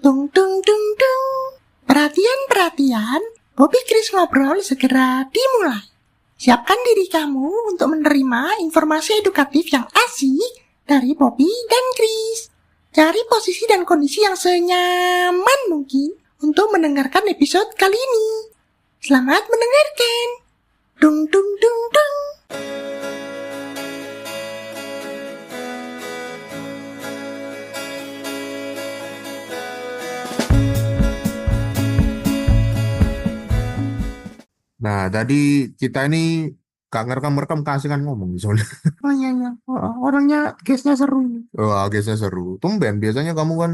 Tung tung tung tung. Perhatian, Bobby Chris ngobrol segera dimulai. Siapkan diri kamu untuk menerima informasi edukatif yang asik dari Bobby dan Chris. Cari posisi dan kondisi yang senyaman mungkin untuk mendengarkan episode kali ini. Selamat mendengarkan. Dung dung dung dung. Nah, tadi kita ini gak ngerekam-rekam kasih kan ngomong soalnya. Oh iya, orangnya guysnya seru. Wah, guysnya seru. Tumben, biasanya kamu kan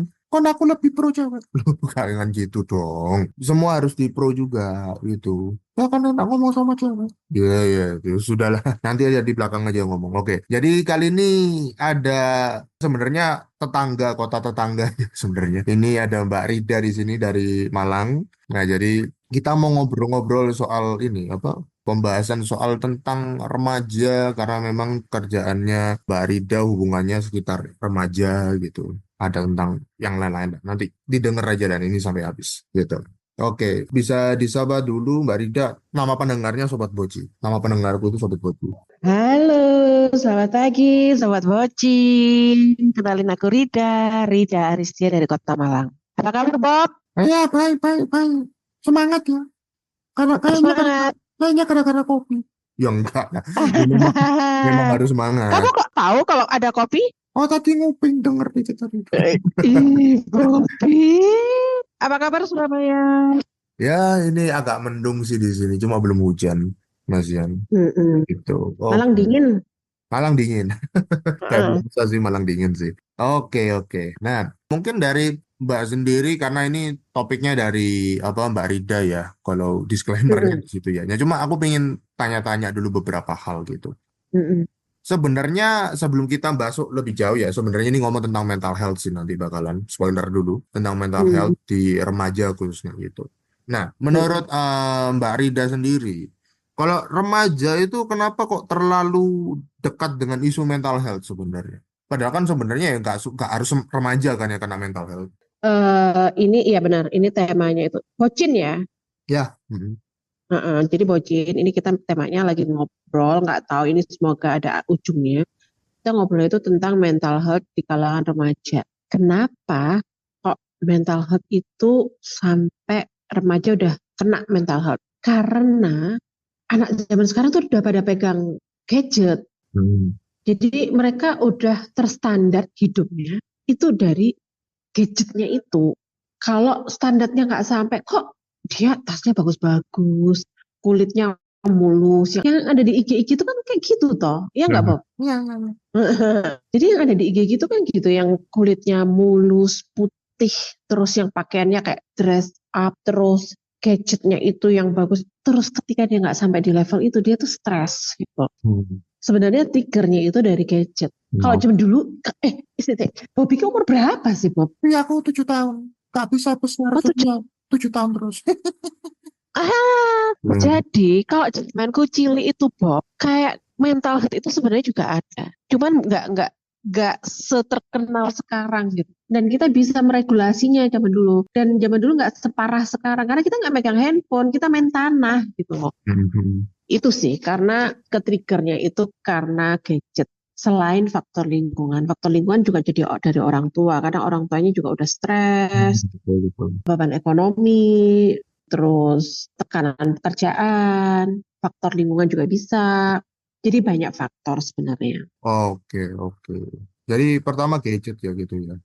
aku lebih pro cewek. Jangan gitu dong. Semua harus di pro juga, gitu. Ya kan enak ngomong sama cewek. Iya, iya, sudahlah. Nanti aja di belakang aja ngomong. Oke, jadi kali ini ada sebenarnya kota tetangga sebenarnya. Ini ada Mbak Rida di sini dari Malang. Nah, jadi kita mau ngobrol-ngobrol soal ini apa? Pembahasan soal tentang remaja karena memang kerjaannya Mbak Rida hubungannya sekitar remaja gitu. Ada tentang yang lain-lain. Nanti didengar aja dan ini sampai habis gitu. Oke, bisa disapa dulu Mbak Rida. Nama pendengarnya Sobat Boci. Nama pendengarku itu Sobat Boci. Halo, selamat pagi, Sobat Bocin. Kenalin aku Rida Aristia dari Kota Malang. Apa kabar, Bob? Ya, baik. Semangat ya. Karena Semangat. kayaknya gara-gara kopi. Ya enggak lah. Memang harus semangat. Kamu kok tahu kalau ada kopi? Oh, tadi nguping denger dikit tadi. Ih, kopi. Apa kabar Surabaya? Ya, ini agak mendung sih di sini. Cuma belum hujan, Mas Yan. Mm-mm. Gitu. Malang Oke. dingin. Malang dingin. Kayak Heeh. biasa sih Malang dingin sih. Oke. Nah, mungkin dari Mbak sendiri karena ini topiknya dari apa Mbak Rida ya. Kalau disclaimer-nya Mm-mm. di situ ya. Ya cuma aku pengen tanya-tanya dulu beberapa hal gitu. Mm-mm. Sebenarnya sebelum kita masuk lebih jauh ya, sebenarnya ini ngomong tentang mental health sih nanti bakalan spoiler dulu tentang mental health Mm-mm. di remaja khususnya gitu. Nah, Mm-mm. menurut Mbak Rida sendiri, kalau remaja itu kenapa kok terlalu dekat dengan isu mental health sebenarnya? Padahal kan sebenarnya ya nggak harus remaja kan ya kena mental health. Ini iya benar, ini temanya itu. Bocin ya. Ya, mm, Jadi Bocin, ini kita temanya lagi ngobrol, nggak tahu ini semoga ada ujungnya. Kita ngobrol itu tentang mental health di kalangan remaja. Kenapa kok mental health itu sampai remaja udah kena mental health? Karena anak zaman sekarang tuh udah pada pegang gadget. mm, Jadi mereka udah terstandar hidupnya itu dari gadgetnya itu. Kalau standarnya nggak sampai, kok dia tasnya bagus-bagus, kulitnya mulus. Yang ada di IG itu kan kayak gitu toh, ya nggak mm, Bob? Ya. Jadi yang ada di IG gitu kan gitu, yang kulitnya mulus, putih, terus yang pakaiannya kayak dress up, terus gadgetnya itu yang bagus. Terus ketika dia nggak sampai di level itu, dia tuh stres gitu. mm, Sebenarnya triggernya itu dari gadget. Kalau mm. zaman dulu, Bobby umur berapa sih Bob? Iya, aku 7 tahun. Gak bisa besar Oh, hidupnya 7 tahun terus. Mm. jadi kalau zamanku cilik itu Bob, kayak mental health itu sebenarnya juga ada. Cuman nggak seterkenal sekarang gitu. Dan kita bisa meregulasinya zaman dulu. Dan zaman dulu nggak separah sekarang karena kita nggak megang handphone, kita main tanah gitu loh. Mm. Itu sih karena ketriggernya itu karena gadget. Selain faktor lingkungan juga jadi dari orang tua. Karena orang tuanya juga udah stres, Betul. beban ekonomi, terus tekanan pekerjaan, faktor lingkungan juga bisa. Jadi banyak faktor sebenarnya. Oke. Jadi pertama gadget ya gitu ya.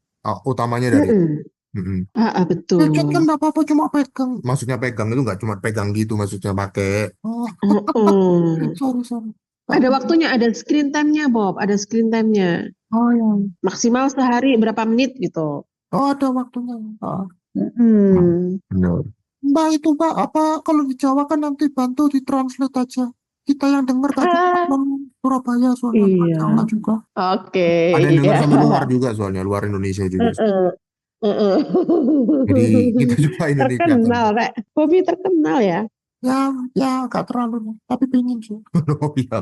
Utamanya dari. Mm-mm. Mm-mm. Gadget kan Betul. gak apa-apa, cuma pegang. Maksudnya pegang itu nggak cuma pegang gitu, maksudnya pakai. Oh, Mm-mm. sorry. Ada waktunya, ada screen time-nya, Bob. Ada screen time-nya. Oh ya. Maksimal sehari berapa menit gitu. Oh, ada waktunya. Oh. Hmm, Mm-mm. benar. Mbak itu Mbak, apa kalau di Jawa kan nanti bantu ditranslate aja. Kita yang dengar tadi Ah, orang Surabaya soalnya Mbak iya. Jawa juga. Oke, Ada yang iya. dengar sama luar juga soalnya, luar Indonesia juga. Mm-mm. Jadi kita Mm-mm. juga Indonesia kan. Terkenal, Pak. Bobby terkenal ya. Ya, gak terlalu, tapi pengen sih. Oh iya.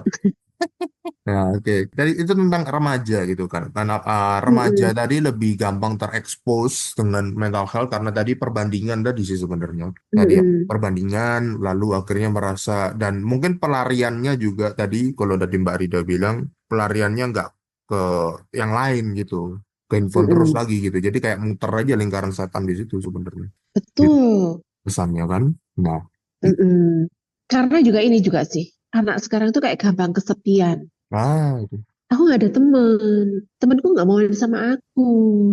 Nah, oke. Jadi itu tentang remaja gitu kan. Karena remaja Mm-mm, tadi lebih gampang terekspos dengan mental health karena tadi perbandingan tadi sih sebenarnya. Tadi ya, mm-mm, perbandingan lalu akhirnya merasa dan mungkin pelariannya juga tadi kalau tadi Mbak Rida bilang pelariannya nggak ke yang lain gitu. Ke handphone terus mm-mm. lagi gitu. Jadi kayak muter aja lingkaran setan di situ sebenarnya. Gitu Betul. pesannya kan. Nah, Mm-mm. Karena juga ini juga sih, anak sekarang tuh kayak gampang kesepian. itu. Aku nggak ada temen, temenku nggak mau main sama aku.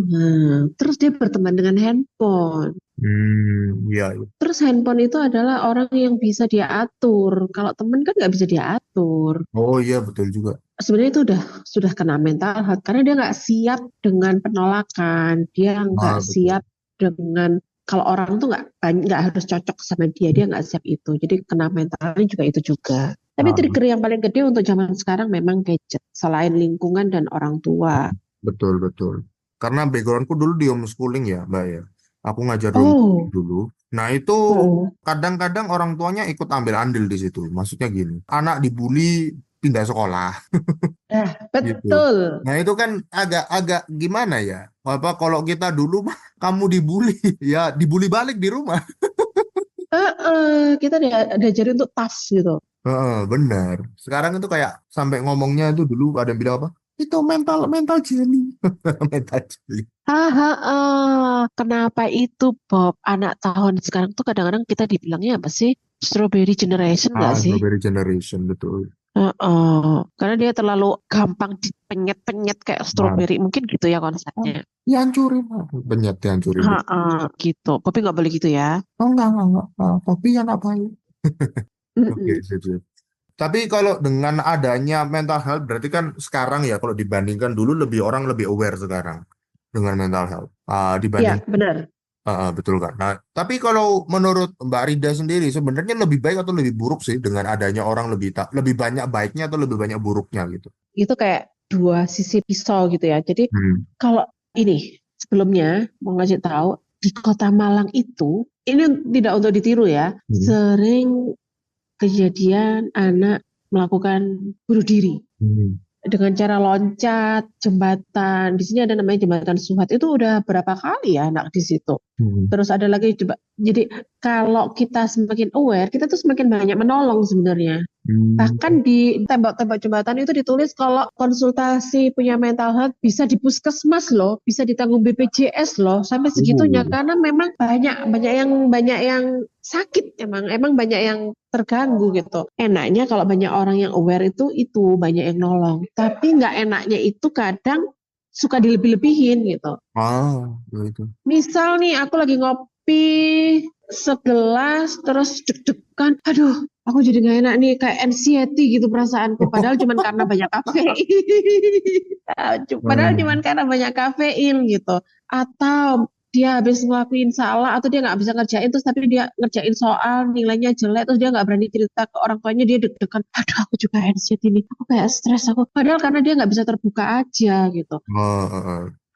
Nah, terus dia berteman dengan handphone. Iya, iya. Terus handphone itu adalah orang yang bisa dia atur. Kalau temen kan nggak bisa dia atur. Oh iya betul juga. Sebenarnya itu sudah kena mental health karena dia nggak siap dengan penolakan. Dia nggak Ah, betul. siap dengan kalau orang tuh nggak harus cocok sama dia. Dia nggak siap itu. Jadi kena mentalnya juga itu juga. Tapi Ah, trigger yang paling gede untuk zaman sekarang memang gadget. Selain lingkungan dan orang tua. betul, betul. Karena backgroundku dulu di homeschooling ya, Mbak ya. Aku ngajar di homeschooling Oh, dulu. Nah, itu mm. kadang-kadang orang tuanya ikut ambil andil di situ. Maksudnya gini, anak dibully pindah sekolah Nah, gitu. betul. Nah, itu kan agak-agak gimana ya? Apa kalau kita dulu mah kamu dibully, ya dibully balik di rumah. Kita diajarin untuk tas gitu. Heeh, benar. Sekarang itu kayak sampai ngomongnya itu dulu ada yang bilang apa? Itu mental mental jelly. Mental jelly. Kenapa itu Bob? Anak tahun sekarang tuh kadang-kadang kita dibilangnya apa sih? Strawberry generation nggak Ah, sih? Strawberry Generation betul. Karena dia terlalu gampang dipenyet-penyet kayak Nah, strawberry. Mungkin gitu ya oh, konsepnya. dihancurin. Benyat dihancurin. Gitu. Kopi nggak boleh gitu ya. Oh, enggak. Kopi kan apa baik. Oke, Mm-mm. sip, sip. Tapi kalau dengan adanya mental health, berarti kan sekarang ya, kalau dibandingkan dulu lebih orang lebih aware sekarang dengan mental health. Dibanding, Iya, benar. betul kan? Nah, tapi kalau menurut Mbak Rida sendiri, sebenarnya lebih baik atau lebih buruk sih dengan adanya orang lebih banyak baiknya atau lebih banyak buruknya gitu? Itu kayak dua sisi pisau gitu ya. Jadi Hmm. kalau ini sebelumnya mau ngasih tahu di Kota Malang itu ini tidak untuk ditiru ya. Hmm. Sering kejadian anak melakukan bunuh diri Hmm. dengan cara loncat jembatan. Di sini ada namanya jembatan Suhat. Itu udah berapa kali ya anak di situ. Hmm. Terus ada lagi coba. Jadi kalau kita semakin aware, kita tuh semakin banyak menolong sebenarnya. Hmm. Bahkan di tembok-tembok jembatan itu ditulis kalau konsultasi punya mental health bisa di puskesmas loh, bisa ditanggung BPJS loh, sampai segitunya Uh. karena memang banyak yang sakit emang banyak yang terganggu gitu. Enaknya kalau banyak orang yang aware itu banyak yang nolong. Tapi nggak enaknya itu kadang suka dilebih-lebihin gitu. Ya itu. Misal nih aku lagi ngopi segelas terus deg-degan, aduh aku jadi gak enak nih kayak anxiety gitu perasaanku padahal cuman karena banyak kafein. Padahal cuman Hmm. karena banyak kafein gitu. Atau dia habis ngelakuin salah atau dia nggak bisa ngerjain terus tapi dia ngerjain soal nilainya jelek terus dia nggak berani cerita ke orang tuanya dia deg-degan aduh aku juga anxiety nih aku kayak stres aku padahal karena dia nggak bisa terbuka aja gitu.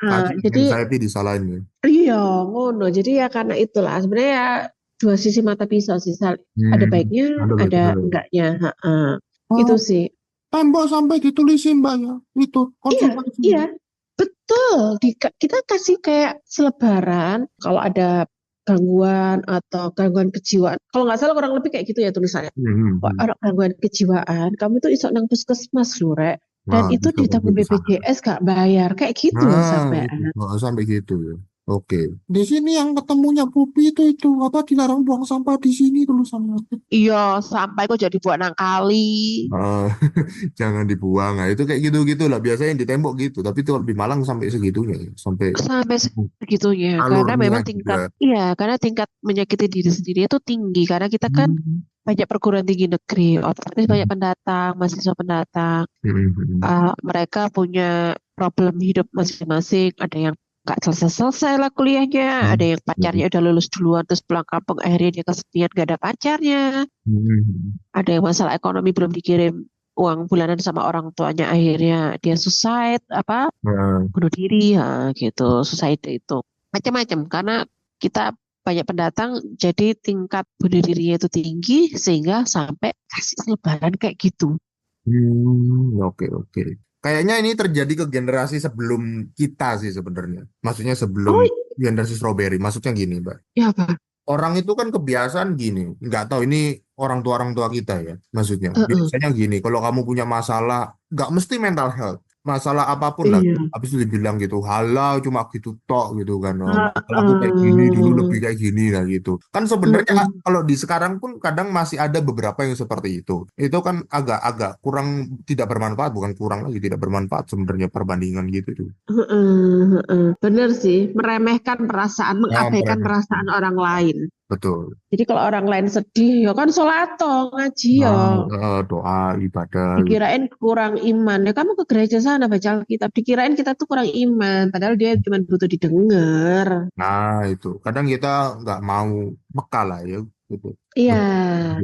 Kaki Jadi anxiety disalahin ya. iya, ngono. Jadi ya karena itulah sebenarnya ya dua sisi mata pisau sih. Ada Hmm. baiknya, Ada ada baiknya. enggaknya. Ha-ha. Itu Oh, sih. tembok sampai ditulisin Mbak ya. Itu Iya, konsultasi. iya, betul. Kita kasih kayak selebaran kalau ada gangguan atau gangguan kejiwaan. Kalau nggak salah kurang lebih kayak gitu ya tulisannya. Wah, Hmm. ada gangguan kejiwaan, kamu tuh iso nang puskesmas lho, Rek. Dan Nah, itu bisa ditanggung ke sana. BPJS gak bayar. Kayak gitu loh Nah, sampai. itu. Sampai gitu ya. Oke. Di sini yang ketemunya Pupi itu apa dilarang buang sampah di sini tulisannya. Iya, sampai kok jadi buat nang kali. Ah, jangan dibuang. Nah, itu kayak gitu-gitu lah. Biasanya yang di tembok gitu. Tapi itu di Malang sampai segitunya ya. Sampai Sampai segitunya karena alurnya memang juga. tingkat menyakiti diri sendiri itu tinggi karena kita kan Hmm. banyak perguruan tinggi negeri otomatis banyak pendatang mahasiswa pendatang. Hmm. Mereka punya problem hidup masing-masing ada yang nggak selesai-selesai lah kuliahnya ada Hmm. yang pacarnya udah lulus duluan terus pulang kampung akhirnya dia kesepian gak ada pacarnya Hmm. ada yang masalah ekonomi belum dikirim uang bulanan sama orang tuanya akhirnya dia suicide apa Nah, bunuh diri ya gitu suicide itu macam-macam karena kita banyak pendatang, jadi tingkat bunuh dirinya itu tinggi sehingga sampai kasih selebaran kayak gitu. Oke, oke. Kayaknya ini terjadi ke generasi sebelum kita sih sebenarnya. Maksudnya sebelum Oh, generasi strawberry. Maksudnya gini, Mbak. ya Pak. Orang itu kan kebiasaan gini. Nggak tahu ini orang tua kita ya. Maksudnya. Heeh. Biasanya gini. Kalau kamu punya masalah, nggak mesti mental health. Masalah apapun lah. Iya. Habis itu dibilang gitu. Halau cuma gitu tok gitu kan. Oh, masalah aku kayak gini dulu lebih Heeh. kayak gini lah gitu. Kan sebenarnya Heeh. kalau di sekarang pun kadang masih ada beberapa yang seperti itu. Itu kan agak-agak kurang tidak bermanfaat, bukan kurang lagi tidak bermanfaat sebenarnya perbandingan gitu tuh. Heeh. Heeh. Bener sih, meremehkan perasaan, Nah, mengabaikan meremehkan. perasaan orang lain. Betul. Jadi kalau orang lain sedih, ya kan solato, ngaji ya. Nah, doa ibadah gitu. Dikirain kurang iman. Ya kamu ke gereja sana baca Alkitab. Dikirain kita tuh kurang iman. Padahal dia cuma butuh didengar. Nah, itu kadang kita nggak mau peka lah ya gitu. Iya.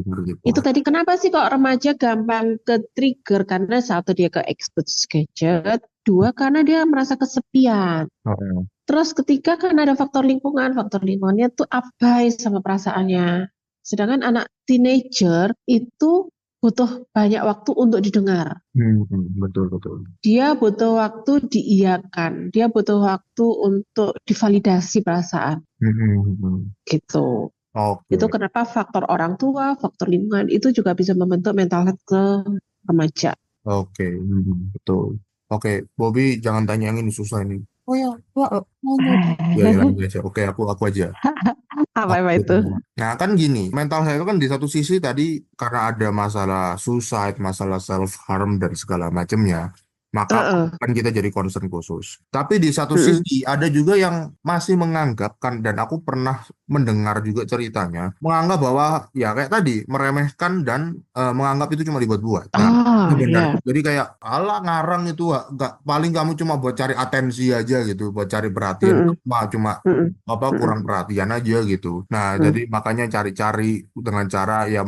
Benar gitu. Itu tadi kenapa sih kok remaja gampang ke trigger? Karena satu dia ke expose gadget. Dua karena dia merasa kesepian. Heeh. Terus ketiga kan ada faktor lingkungan. Faktor lingkungannya tuh abai sama perasaannya. Sedangkan anak teenager itu butuh banyak waktu untuk didengar. Betul betul. Dia butuh waktu diiyakan, dia butuh waktu untuk divalidasi perasaan, gitu. Itu Oke, kenapa faktor orang tua, faktor lingkungan itu juga bisa membentuk mental health ke remaja. oke, betul. Oke, Bobby jangan tanya yang ini susah ini. Oh ya, nanya deh. Ya, ya, aja. Oke, aku aja. Apa itu? Nah, kan gini, mental health kan di satu sisi tadi karena ada masalah suicide, masalah self harm dan segala macamnya, maka Heeh. kan kita jadi concern khusus. Tapi di satu Mm-mm. sisi ada juga yang masih menganggap kan, dan aku pernah mendengar juga ceritanya, menganggap bahwa ya kayak tadi meremehkan dan menganggap itu cuma dibuat-buat. Nah, Oh sebenarnya ya. jadi kayak ala ngarang itu nggak paling kamu cuma buat cari atensi aja gitu, buat cari perhatian, Mm-mm. cuma Mm-mm. apa Mm-mm. kurang perhatian aja gitu. Nah, Mm. jadi makanya cari-cari dengan cara ya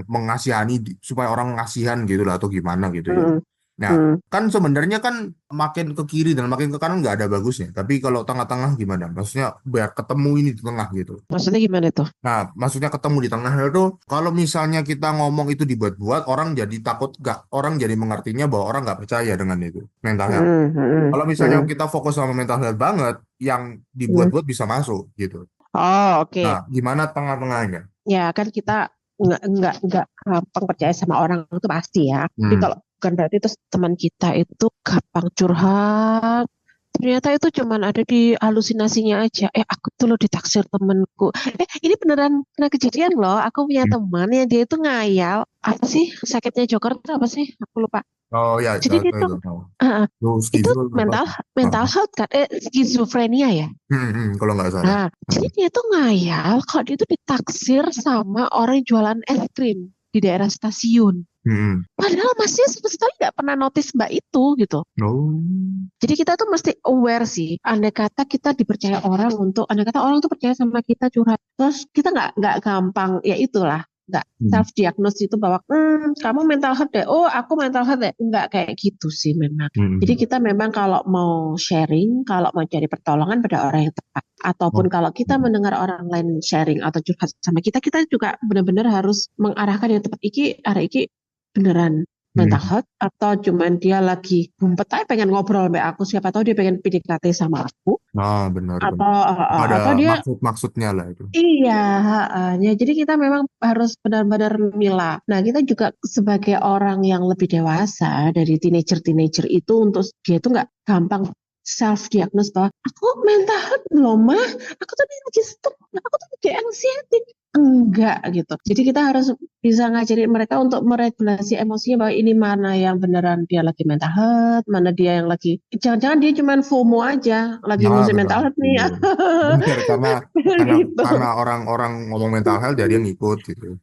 mengasihani supaya orang ngasihan gitu lah atau gimana gitu ya. Mm-mm. Nah, Mm. kan sebenarnya kan makin ke kiri dan makin ke kanan nggak ada bagusnya. Tapi kalau tengah-tengah gimana? Maksudnya biar ketemu ini di tengah gitu. Maksudnya gimana tuh? Nah, maksudnya ketemu di tengah itu kalau misalnya kita ngomong itu dibuat-buat, orang jadi takut nggak, orang jadi mengertinya bahwa orang nggak percaya dengan itu mental health. Mm-mm. Mm-mm. Kalau misalnya Mm-mm. kita fokus sama mental health banget, yang Mm. dibuat-buat bisa masuk gitu. Oh Nah, oke. gimana tengah-tengahnya? Ya kan kita nggak gampang percaya sama orang itu pasti ya. Tapi Hmm. kalau bukan berarti terus teman kita itu gampang curhat. Ternyata itu cuman ada di halusinasinya aja. Aku tuh lo ditaksir temenku. Ini beneran pernah kejadian loh. Aku punya teman yang dia itu ngayal. Apa sih sakitnya Joker itu apa sih? Aku lupa. Oh ya, Jadi dia tuh tahu. uh, Terus itu skizo apa? mental Ah, mental health kan? Skizofrenia ya. kalau nggak salah. Nah, Hmm. jadi dia tuh ngayal kalau dia tuh ditaksir sama orang yang jualan es krim di daerah stasiun. Hmm. Padahal masnya sama sekali nggak pernah notice mbak itu gitu. Oh. Jadi kita tuh mesti aware sih. Andai kata kita dipercaya orang untuk, andai kata orang tuh percaya sama kita curhat, terus kita nggak gampang, ya itulah, nggak Hmm. self diagnose itu bahwa kamu mental health deh, oh aku mental health deh, nggak kayak gitu sih memang. Jadi Hmm. kita memang kalau mau sharing, kalau mau cari pertolongan pada orang yang tepat, ataupun Oh. kalau kita mendengar orang lain sharing atau curhat sama kita juga benar-benar harus mengarahkan yang tepat. Iki beneran mental Hmm. health atau cuman dia lagi ngumpet aja pengen ngobrol sama aku, siapa tahu dia pengen PDKT sama aku Ah, benar benar. Ada atau dia maksudnya lah itu. iya ya jadi kita memang harus benar-benar milah. Nah kita juga sebagai orang yang lebih dewasa dari teenager itu untuk dia itu nggak gampang self diagnose bahwa aku mental health loh mah, aku tuh lagi stroke, aku tuh lagi anxiety, enggak gitu. Jadi kita harus bisa ngajarin mereka untuk meregulasi emosinya bahwa ini mana yang beneran dia lagi mental health, mana dia yang lagi jangan-jangan dia cuman FOMO aja, lagi Nah, musim benar. mental health nih. Benar. Benar karena Gitu. karena orang-orang ngomong mental health jadi yang ngikut gitu.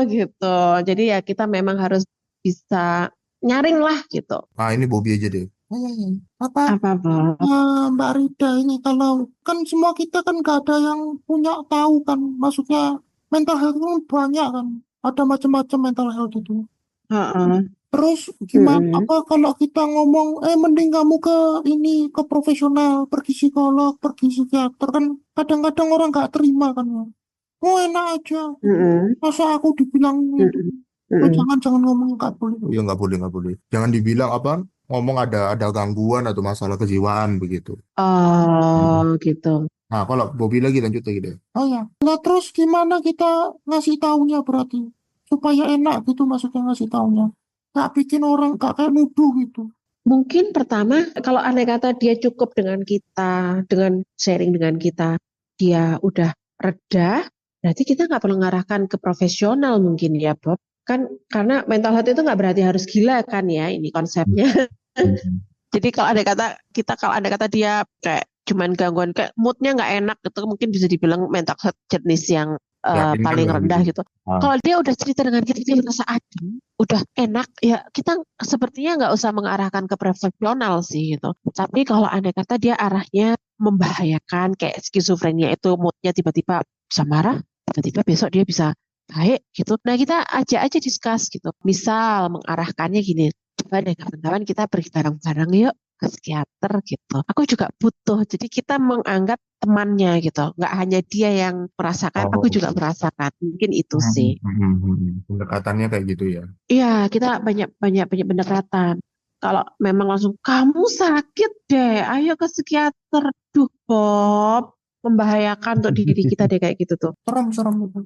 Gitu. Jadi ya kita memang harus bisa nyaring lah gitu. Ah, ini Bobby aja deh. Oh, iya, iya. Apa Apa Bob? Mbak Rida ini kalau kan semua kita kan gak ada yang punya tahu kan, maksudnya mental health itu banyak kan, ada macam-macam mental health itu. Heeh. Terus gimana Mm-mm. apa kalau kita ngomong, mending kamu ke profesional, pergi psikolog, pergi psikiater kan kadang-kadang orang nggak terima kan ya. Oh enak aja gitu. Mm-mm. Masa aku dibilang itu, Mm-mm. Mm-mm. jangan ngomong nggak boleh. Oh, ya nggak boleh, nggak boleh. Jangan dibilang apa, ngomong ada gangguan atau masalah kejiwaan begitu. Oh Hmm. gitu. Nah, kalau Bobby lagi lanjut lagi deh. Oh ya, nah terus gimana kita ngasih taunya berarti supaya enak gitu maksudnya ngasih taunya. Nggak bikin orang nggak kayak nuduh gitu. Mungkin pertama, kalau andai kata dia cukup dengan kita, dengan sharing dengan kita, dia udah reda, berarti kita nggak perlu ngarahkan ke profesional mungkin ya, Bob. Kan karena mental health itu nggak berarti harus gila kan ya, ini konsepnya. Hmm. Jadi kalau andai kata dia kayak cuman gangguan kayak moodnya nggak enak itu mungkin bisa dibilang mental health jenis yang Yakin kan paling nggak gitu? rendah gitu. Ah. Kalau dia udah cerita dengan kita, dia merasa adem, udah enak, ya kita sepertinya nggak usah mengarahkan ke profesional sih gitu. Tapi kalau andai kata dia arahnya membahayakan kayak skizofrenia itu moodnya tiba-tiba bisa marah, tiba-tiba besok dia bisa baik gitu. Nah kita ajak aja discuss gitu. Misal mengarahkannya gini, coba deh kawan-kawan kita pergi bareng-bareng yuk ke psikiater gitu. Aku juga butuh. Jadi kita menganggap temannya gitu. Nggak hanya dia yang merasakan, aku Oh. juga merasakan. Mungkin itu sih. Pendekatannya kayak gitu ya. Iya, kita banyak banyak banyak pendekatan. Kalau memang langsung kamu sakit deh, ayo ke psikiater. Duh, Bob, membahayakan untuk diri kita deh kayak gitu tuh. Serem-serem itu.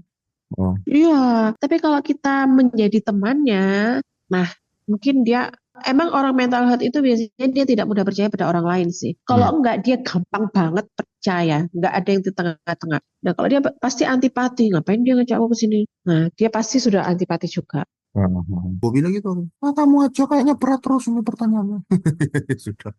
Oh. Iya, tapi kalau kita menjadi temannya, nah mungkin dia emang orang mental health itu biasanya dia tidak mudah percaya pada orang lain sih. Kalau Hmm. enggak dia gampang banget percaya, enggak ada yang di tengah-tengah. Nah kalau dia pasti antipati, ngapain dia ngajak aku ke sini? Nah dia pasti sudah antipati juga. Bobby lagi tuh. Nah, kamu aja kayaknya berat terus ini pertanyaannya. Sudah.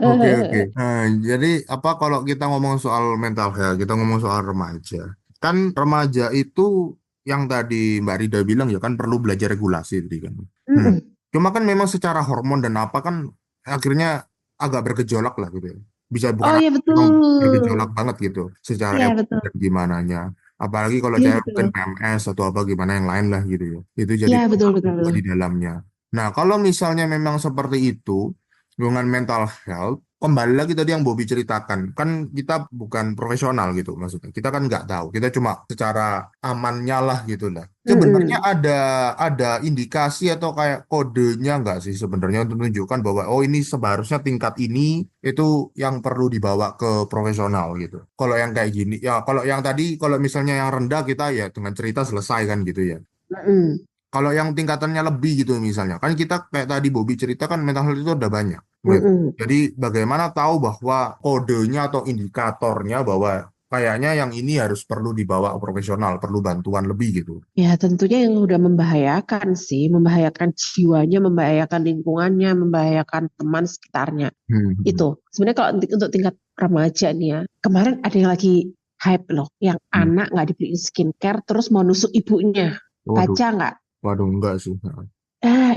Oke, oke. Nah, jadi apa kalau kita ngomong soal mental health, kita ngomong soal remaja. Kan remaja itu yang tadi Mbak Rida bilang ya kan perlu belajar regulasi tadi kan. Hmm. Mm-mm. Cuma kan memang secara hormon dan apa kan akhirnya agak bergejolak lah gitu ya. Bisa bukan Oh iya memang betul, bergejolak banget gitu secara iya emosi betul, dan gimananya. Apalagi kalau iya cewek betul, mungkin PMS atau apa gimana yang lain lah gitu ya. Itu jadi iya betul faktor betul juga betul. di dalamnya. Nah, kalau misalnya memang seperti itu, dengan mental health, kembali lagi tadi yang Bobby ceritakan, kan kita bukan profesional gitu maksudnya. Kita kan nggak tahu, kita cuma secara amannya lah gitu lah. Sebenarnya Mm-mm. ada indikasi atau kayak kodenya nggak sih sebenarnya untuk menunjukkan bahwa oh ini seharusnya tingkat ini itu yang perlu dibawa ke profesional gitu. Kalau yang kayak gini, ya kalau yang tadi, kalau misalnya yang rendah kita ya dengan cerita selesai kan gitu ya. Mm-mm. Kalau yang tingkatannya lebih gitu misalnya, kan kita kayak tadi Bobby cerita kan mental health itu udah banyak. Gitu. Mm-mm. Jadi bagaimana tahu bahwa kodenya atau indikatornya bahwa kayaknya yang ini harus perlu dibawa ke profesional, perlu bantuan lebih gitu. Ya tentunya yang udah membahayakan sih, membahayakan jiwanya, membahayakan lingkungannya, membahayakan teman sekitarnya. Hmm. Itu sebenarnya kalau untuk tingkat remaja nih ya, kemarin ada yang lagi hype loh, yang Hmm. anak nggak dibeliin skincare terus mau nusuk ibunya. Waduh, Baca nggak? waduh enggak sih.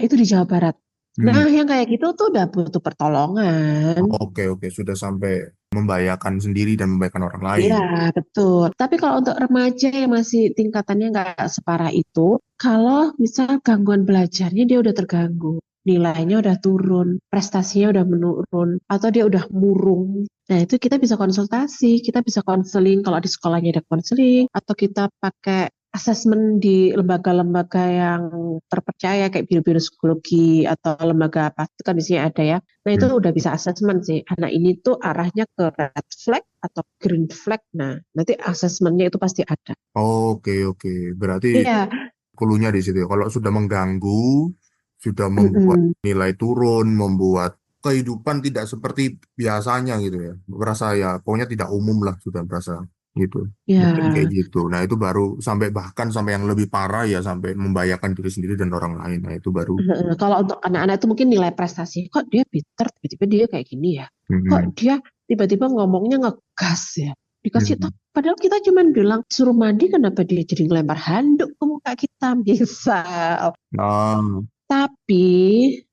Itu di Jawa Barat. Hmm. Nah, yang kayak gitu tuh udah butuh pertolongan. Oke, oke, sudah sampai membahayakan sendiri dan membahayakan orang lain. Iya, betul. Tapi kalau untuk remaja yang masih tingkatannya nggak separah itu, kalau misal gangguan belajarnya dia udah terganggu, nilainya udah turun, prestasinya udah menurun, atau dia udah murung. Nah, itu kita bisa konsultasi, kita bisa konseling kalau di sekolahnya ada konseling, atau kita pakai asesmen di lembaga-lembaga yang terpercaya kayak biro-biro psikologi atau lembaga apa itu kan di sini ada ya. Nah itu Hmm. udah bisa asesmen sih. Anak ini tuh arahnya ke red flag atau green flag. Nah nanti asesmennya itu pasti ada. Oke, oke. Berarti Iya. kulunya di situ ya. Kalau sudah mengganggu, sudah membuat Mm-mm. nilai turun, membuat kehidupan tidak seperti biasanya gitu ya. Berasa ya, pokoknya tidak umum lah sudah berasa gitu. Mungkin kayak Ya. gitu. Nah, itu baru sampai bahkan sampai yang lebih parah ya, sampai membahayakan diri sendiri dan orang lain. Nah, itu baru. Kalau untuk anak-anak itu mungkin nilai prestasi. Kok dia pinter, tiba-tiba dia kayak gini ya? Kok Mhm. dia tiba-tiba ngomongnya ngegas ya? Dikasih tahu, Mhm. padahal kita cuma bilang suruh mandi, kenapa dia jadi ngelempar handuk ke muka kita? Misal. Ah. Tapi,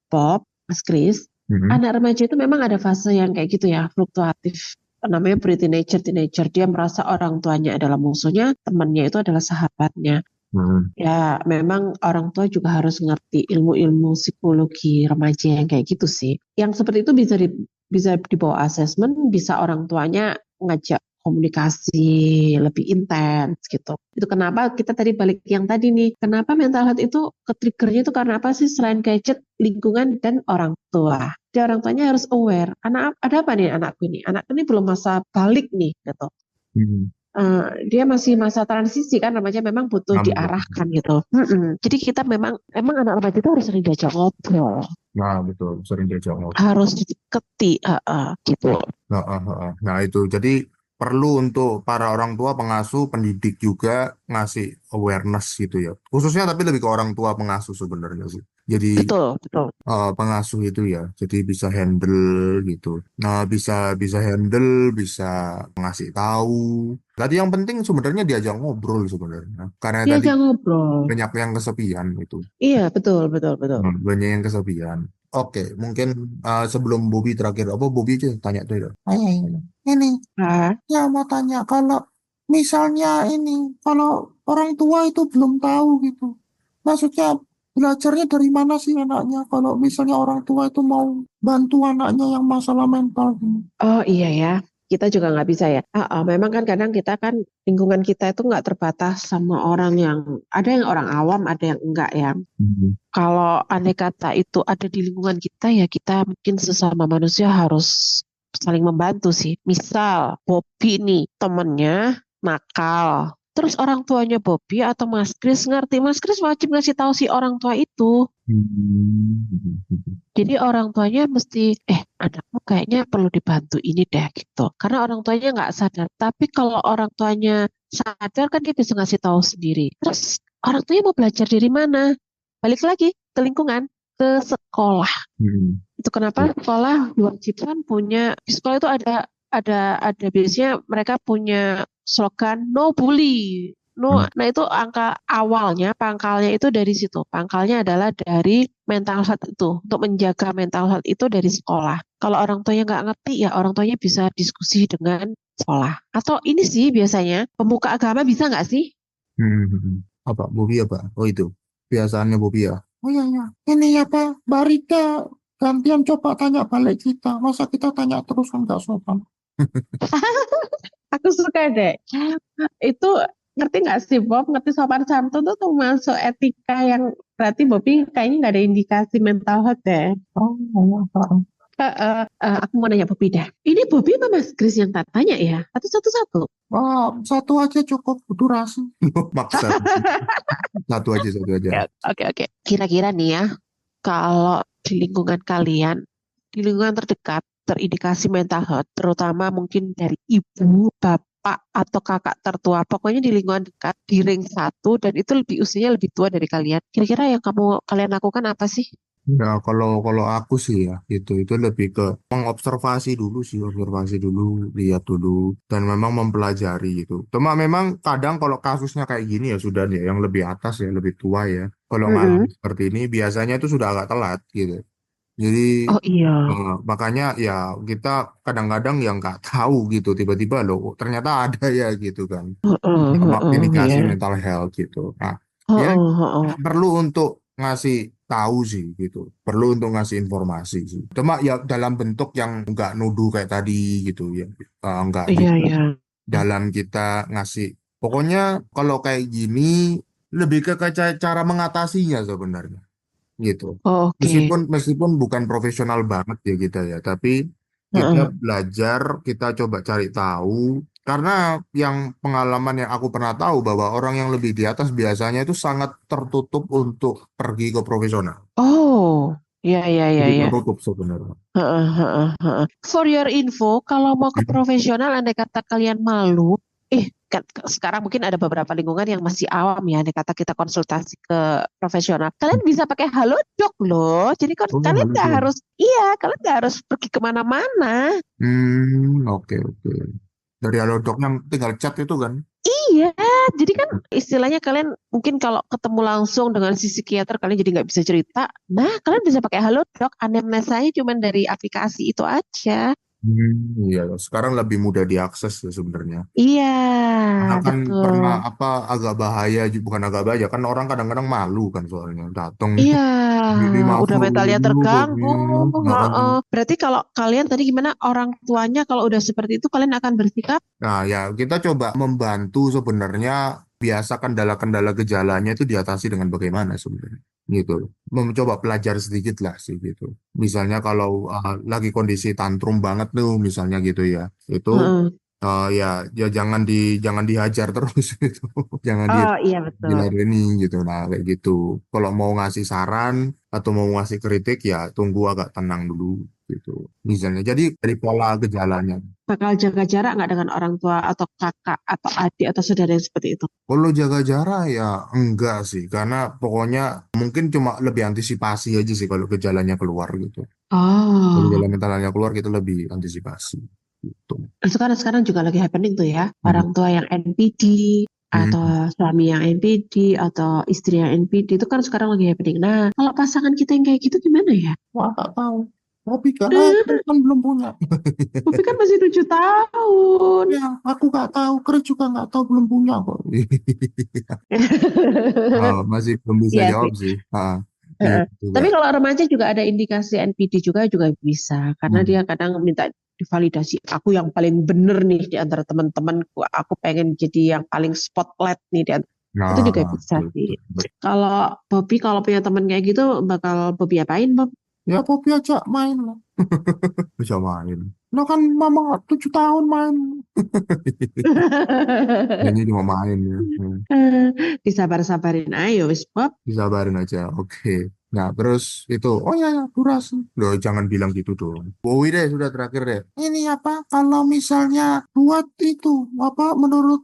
Bob, Mas Kris, Mhm. anak remaja itu memang ada fase yang kayak gitu ya, fluktuatif. Namanya pre-teenager, teenager. Dia merasa orang tuanya adalah musuhnya, temannya itu adalah sahabatnya. Hmm. Ya, memang orang tua juga harus ngerti ilmu-ilmu psikologi remaja yang kayak gitu sih. Yang seperti itu bisa dibawa asesmen, bisa orang tuanya ngajak komunikasi lebih intens gitu. Itu kenapa kita tadi balik yang tadi nih. Kenapa mental health itu ke-triggernya itu karena apa sih selain gadget, lingkungan dan orang tua. Jadi orang tuanya harus aware. Ada apa nih anakku ini? Anakku ini belum masa balik nih gitu. Hmm. Dia masih masa transisi kan remaja memang butuh Nah, betul. diarahkan gitu. Jadi kita emang anak remaja itu harus sering diajak ngobrol, Nah, betul. Sering diajak ngobrol. harus dideketi, gitu. Nah, itu. Jadi perlu untuk para orang tua, pengasuh, pendidik juga ngasih awareness gitu ya. Khususnya tapi lebih ke orang tua pengasuh sebenarnya sih. Jadi Betul, betul. pengasuh itu ya, jadi bisa handle gitu. Nah, bisa bisa handle, bisa ngasih tahu. Tadi yang penting sebenarnya diajak ngobrol sebenarnya. Karena tadi Diajak ngobrol. banyak yang kesepian itu. Iya, betul, betul, betul. Banyak yang kesepian. Oke, mungkin sebelum Bobby terakhir, apa Bobby aja tanya tuh ya. Ayah ini, Ah, ya mau tanya kalau misalnya ini, kalau orang tua itu belum tahu gitu. Maksudnya belajarnya dari mana sih anaknya? Kalau misalnya orang tua itu mau bantu anaknya yang masalah mental gini. oh iya ya. Kita juga nggak bisa ya. Memang kan kadang kita kan lingkungan kita itu nggak terbatas sama orang yang ada yang orang awam, ada yang enggak ya. Hmm. Kalau andai kata itu ada di lingkungan kita ya kita mungkin sesama manusia harus saling membantu sih. Misal Bobby nih temennya nakal. Terus orang tuanya Bobby atau Mas Kris ngerti. Mas Kris wajib ngasih tahu si orang tua itu. Hmm. Jadi orang tuanya mesti, anakmu kayaknya perlu dibantu ini deh gitu. Karena orang tuanya nggak sadar. Tapi kalau orang tuanya sadar kan dia bisa ngasih tahu sendiri. Terus orang tuanya mau belajar dari mana? Balik lagi ke lingkungan, ke sekolah. Hmm. Itu kenapa sekolah diwajibkan punya di sekolah itu ada biasanya mereka punya slogan no bully. No, Hmm. nah itu angka awalnya, pangkalnya itu dari situ. Pangkalnya adalah dari mental health itu. Untuk menjaga mental health itu dari sekolah. Kalau orang tuanya nggak ngerti, ya orang tuanya bisa diskusi dengan sekolah. Atau ini sih biasanya, pemuka agama bisa nggak sih? Hmm. Apa Bobby apa? Oh itu biasaannya Bobby ya. Oh iya, iya. Ini ya Pak, Mbak Rida gantian coba tanya balik kita. Masa kita tanya terus kan nggak sopan. Aku suka deh. Itu ngerti nggak sih Bob? Ngerti sopan santun tuh termasuk etika yang berarti Bobby kayaknya nggak ada indikasi mental health deh. Oh iya, Pak. Aku mau nanya Bobby dah. Ini Bobby apa Mas Kris yang tak tanya ya? Atau satu-satu? Wah, satu aja cukup durasi. Maksa. Satu aja. Ya, oke, oke. Kira-kira nih ya, kalau di lingkungan kalian, di lingkungan terdekat, terindikasi mental health, terutama mungkin dari ibu, bapak, atau kakak tertua, pokoknya di lingkungan dekat, di ring satu, dan itu usianya lebih tua dari kalian. Kira-kira yang kalian lakukan apa sih? Ya, kalau kalau aku sih ya, itu lebih ke mengobservasi dulu sih, observasi dulu, lihat dulu, dan memang mempelajari gitu. Cuma memang kadang kalau kasusnya kayak gini ya sudah ya, yang lebih atas ya, lebih tua ya. Kalau Mm-mm. ngalami seperti ini, biasanya itu sudah agak telat gitu. Jadi Oh iya. makanya ya kita kadang-kadang yang nggak tahu gitu, tiba-tiba loh, ternyata ada ya gitu kan. Heeh, Sama heeh, indikasi ya. mental health gitu. Nah, ya Heeh, heeh. perlu untuk ngasih tahu sih gitu, perlu untuk ngasih informasi sih. Cuma ya dalam bentuk yang nggak nuduh kayak tadi gitu ya. Nggak di Iya, iya. dalam kita ngasih. Pokoknya kalau kayak gini lebih ke cara mengatasinya sebenarnya gitu. Oh, oke. Meskipun bukan profesional banget ya kita ya, tapi kita Heeh. belajar, kita coba cari tahu. Karena yang pengalaman yang aku pernah tahu bahwa orang yang lebih di atas biasanya itu sangat tertutup untuk pergi ke profesional. Oh, iya, iya, iya, Jadi iya. tertutup sebenarnya. Heeh, heeh, heeh. For your info, kalau mau ke profesional, andai kata kalian malu, kan sekarang mungkin ada beberapa lingkungan yang masih awam ya, andai kata kita konsultasi ke profesional. Kalian bisa pakai Halodoc loh. Jadi Oh, kalian halo nggak tuh. harus, iya, kalian nggak harus pergi kemana-mana. Oke, oke. Dari Halodoc yang tinggal chat itu kan. Iya, jadi kan istilahnya kalian mungkin kalau ketemu langsung dengan si psikiater kalian jadi nggak bisa cerita. Nah, kalian bisa pakai Halodoc, anamnesanya cuma dari aplikasi itu aja. Iya, sekarang lebih mudah diakses ya sebenarnya. Iya, Karena kan betul. sama apa agak bahaya, bukan agak bahaya kan orang kadang-kadang malu kan soalnya datang Iya, ini maaf udah nggak boleh mentalnya dulu kok terganggu. ini makanya. Heeh. Berarti kalau kalian tadi gimana orang tuanya kalau udah seperti itu kalian akan bersikap? Nah ya kita coba membantu sebenarnya biasa kendala-kendala gejalanya itu diatasi dengan bagaimana sebenarnya gitu. Mencoba belajar sedikit lah sih gitu. Misalnya kalau lagi kondisi tantrum banget tuh misalnya gitu ya, itu Heeh. ya ya jangan dihajar terus gitu. Jangan Oh iya betul. diladeni gitu. Nah, kayak gitu. Kalau mau ngasih saran atau mau ngasih kritik ya tunggu agak tenang dulu gitu. Misalnya. Jadi dari pola gejalanya. Bakal jaga jarak nggak dengan orang tua atau kakak atau adik atau saudara yang seperti itu? Kalau jaga jarak ya enggak sih, karena pokoknya mungkin cuma lebih antisipasi aja sih kalau gejalanya keluar gitu. Kalau Oh, gejala mentalnya keluar kita lebih antisipasi gitu. itu kan sekarang juga lagi happening tuh ya. Hmm. Orang tua yang NPD atau Hmm. suami yang NPD atau istri yang NPD itu kan sekarang lagi happening. Nah, kalau pasangan kita yang kayak gitu gimana ya? Wah, nggak tahu. Tapi karena Eh, kan belum punya. Bobi kan masih 7 tahun. Ya, aku nggak tahu. Chris juga nggak tahu, belum punya kok. Masih belum bisa Iya jawab sih. sih. Heeh. Gitu Tapi Kak. kalau remaja juga ada indikasi NPD juga bisa karena Hmm. dia kadang minta divalidasi. Aku yang paling bener nih di antara teman-temanku. Aku pengen jadi yang paling spotlight nih itu juga Nah, bisa sih. betul. Kalau Bobby kalau punya teman kayak gitu bakal Bobby apain, Bob? Ya, Popi aja main lah. Bisa main. Nah kan mama 7 tahun main. Ini cuma main ya. Disabar-sabarin ayo wis Bob. Disabarin aja. Oke. Nah, terus itu, oh ya, ya, durasi. Loh, jangan bilang gitu dong. Bowie deh, sudah terakhir deh. Ini apa, kalau misalnya buat itu, apa, menurut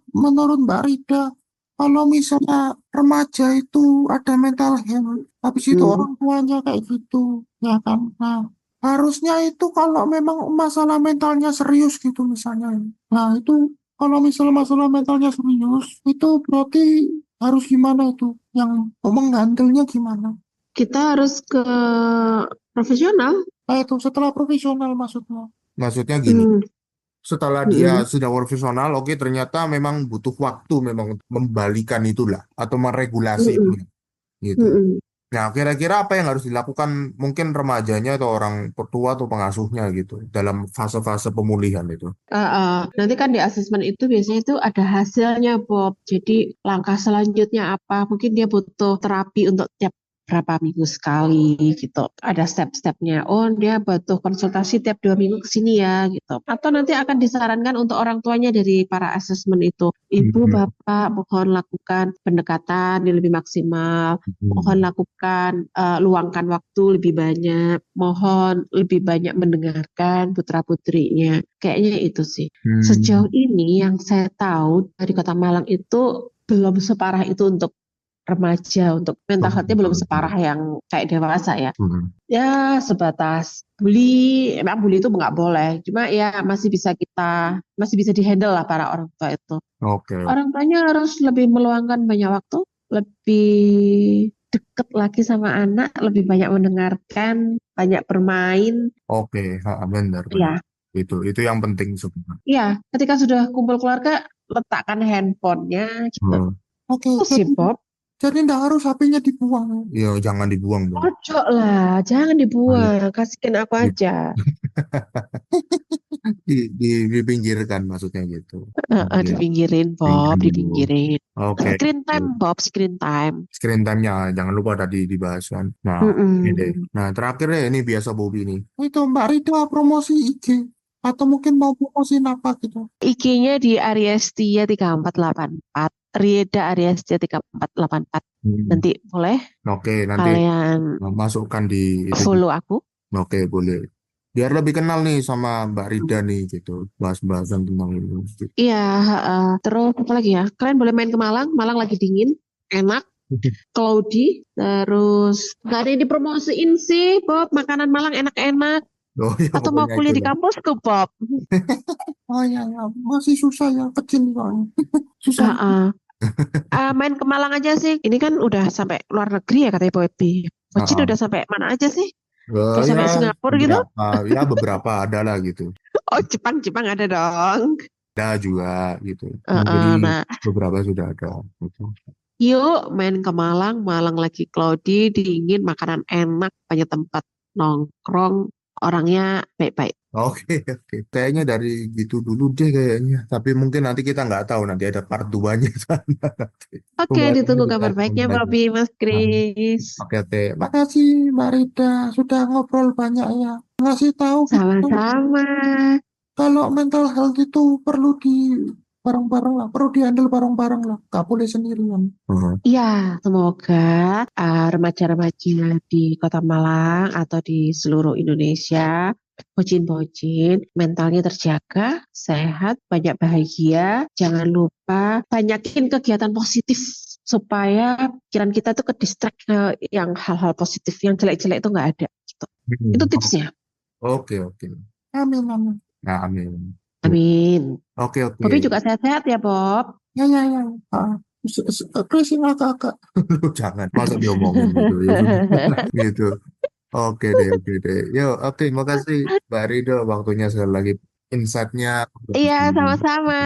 Mbak Rida, kalau misalnya remaja itu ada mental health, habis itu Hmm. orang tuanya kayak gitu, ya kan? Nah, harusnya itu kalau memang masalah mentalnya serius gitu misalnya. Nah, itu kalau misalnya masalah mentalnya serius, itu berarti harus gimana itu? Yang menggantinya gimana? Kita harus ke profesional. Nah itu setelah profesional maksudnya. Maksudnya gini, Hmm. setelah dia Hmm. sudah profesional, oke ternyata memang butuh waktu memang untuk membalikan itulah atau meregulasi itu Hmm. gitu. Hmm. Nah, kira-kira apa yang harus dilakukan mungkin remajanya atau orang tua atau pengasuhnya gitu dalam fase-fase pemulihan itu? Nanti kan di asesmen itu biasanya itu ada hasilnya, Bob. Jadi langkah selanjutnya apa? Mungkin dia butuh terapi untuk tiap berapa minggu sekali gitu. Ada step-stepnya. Oh, dia butuh konsultasi tiap 2 minggu ke sini ya gitu. Atau nanti akan disarankan untuk orang tuanya dari para asesmen itu. Ibu, Mhm. bapak, mohon lakukan pendekatan yang lebih maksimal. Mohon Mhm. lakukan, luangkan waktu lebih banyak. Mohon lebih banyak mendengarkan putra-putrinya. Kayaknya itu sih. Sejauh Hmm. ini yang saya tahu dari Kota Malang itu belum separah itu untuk remaja, untuk mental health-nya belum separah yang kayak dewasa ya. Mhm. Ya sebatas bully, emang bully itu nggak boleh. Cuma ya masih bisa dihandle lah para orang tua itu. Oke, Orang tuanya harus lebih meluangkan banyak waktu, lebih deket lagi sama anak, lebih banyak mendengarkan, banyak bermain. oke, benar, benar. Ya, Itu yang penting sebenarnya. ya, ketika sudah kumpul keluarga, letakkan handphonenya gitu. Hmm. Oke, Oh sih Bob, jadi nggak harus HP-nya dibuang. Ya, jangan dibuang dong. ojo lah, jangan Ayo, dibuang, kasihin aku di, aja. dipinggirkan maksudnya gitu. Iya, Dipinggirin Bob, pinggirkan dulu. dipinggirin. Oke. Screen time Bob, screen time. Screen time-nya jangan lupa tadi dibahas kan. Nah, ini deh. Mm-mm. Nah, terakhir deh ini biasa Bobby nih. Itu Mbak Rida promosi IG atau mungkin mau promosi apa gitu. IG-nya di Ariestia 3484, Rieda Ariestia 3484. Hmm. Nanti boleh Oke, nanti kalian masukkan di itu. follow aku. Oke, boleh. Biar lebih kenal nih sama Mbak Rida nih gitu. Bahas-bahasan tentang ini. Iya, terus apa lagi ya? Kalian boleh main ke Malang. Malang lagi dingin, enak, cloudy. Terus nggak ada yang dipromosiin sih, Bob. Makanan Malang enak-enak. Oh ya, Atau mau pokoknya kuliah di itulah. kampus ke Bob? Oh ya, ya, masih susah ya, kecil soalnya. Susah. Ah, ah. Main ke Malang aja sih. Ini kan udah sampai luar negeri ya katanya Bobby. Bocin Heeh. udah sampai mana aja sih? Udah Ya sampai Singapura gitu? beberapa, ya beberapa ada lah gitu. Oh, Jepang ada dong. ada juga gitu. Jadi Nah, beberapa sudah ada gitu. yuk main ke Malang. Malang lagi cloudy, dingin, makanan enak, banyak tempat nongkrong, orangnya baik-baik. Oke, oke. Kayaknya dari gitu dulu deh kayaknya. Tapi mungkin nanti kita nggak tahu nanti ada part 2-nya sana. Oke, Pembahasannya ditunggu kita kabar baiknya, ngomongin lagi. Bobby, Mas Nah, Kris. oke, oke. Makasih Mbak Rida sudah ngobrol banyak ya. Ngasih tahu gitu. Sama-sama. Kalau mental health itu perlu di bareng-bareng lah, perlu dihandle bareng-bareng lah. Gak boleh sendirian. Ya, semoga remaja-remaja di Kota Malang atau di seluruh Indonesia, bocin-bocin, mentalnya terjaga, sehat, banyak bahagia. Jangan lupa banyakin kegiatan positif supaya pikiran kita tuh ke distract ke yang hal-hal positif, yang jelek-jelek itu nggak ada. Gitu. Itu tipsnya. Oke, oke. Amin, amin. Nah, amin. Amin. Oke, oke. Bobby juga sehat-sehat ya, Bob. Ya, ya, ya. Ah, Chris ini agak-agak. Lu jangan, masa diomongin gitu. Ya sudah, gitu. Oke deh, oke deh. Yo, oke, makasih Mbak Rido waktunya sekali lagi. Insight-nya. Iya, sama-sama.